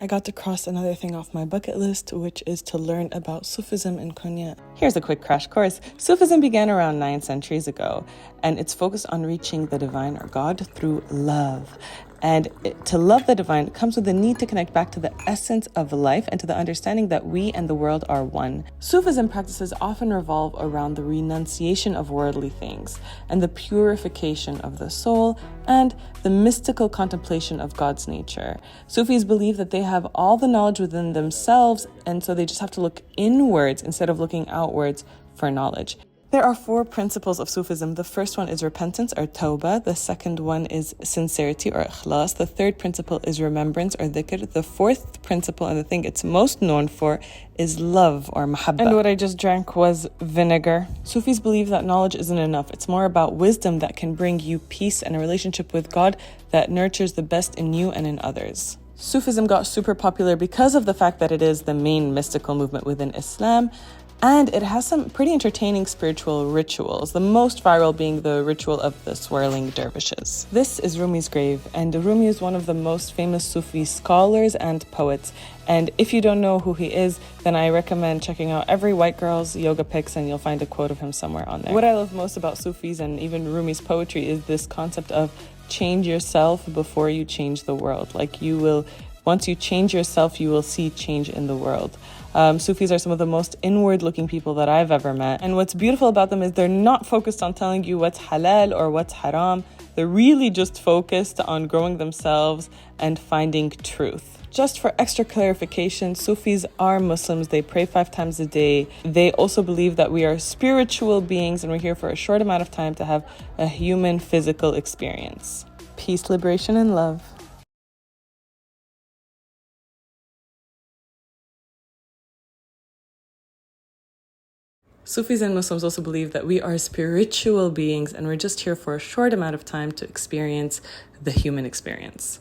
I got to cross another thing off my bucket list, which is to learn about Sufism in Konya. Here's a quick crash course. Sufism began around 9 centuries ago, and it's focused on reaching the divine or God through love. And to love the divine comes with the need to connect back to the essence of life and to the understanding that we and the world are one. Sufism practices often revolve around the renunciation of worldly things and the purification of the soul and the mystical contemplation of God's nature. Sufis believe that they have all the knowledge within themselves, and so they just have to look inwards instead of looking outwards for knowledge. There are 4 principles of Sufism. The first one is repentance or tawbah. The second one is sincerity or ikhlas. The third principle is remembrance or dhikr. The fourth principle, and the thing it's most known for, is love or mahabba. And what I just drank was vinegar. Sufis believe that knowledge isn't enough. It's more about wisdom that can bring you peace and a relationship with God that nurtures the best in you and in others. Sufism got super popular because of the fact that it is the main mystical movement within Islam, and it has some pretty entertaining spiritual rituals, the most viral being the ritual of the swirling dervishes. This is Rumi's grave, and Rumi is one of the most famous Sufi scholars and poets. And if you don't know who he is, then I recommend checking out every white girl's yoga pics, and you'll find a quote of him somewhere on there. What I love most about Sufis and even Rumi's poetry is this concept of change yourself before you change the world. Like once you change yourself, you will see change in the world. Sufis are some of the most inward-looking people that I've ever met. And what's beautiful about them is they're not focused on telling you what's halal or what's haram. They're really just focused on growing themselves and finding truth. Just for extra clarification, Sufis are Muslims. They pray 5 times a day. They also believe that we are spiritual beings and we're here for a short amount of time to have a human physical experience. Peace, liberation, and love. Sufis and Muslims also believe that we are spiritual beings and we're just here for a short amount of time to experience the human experience.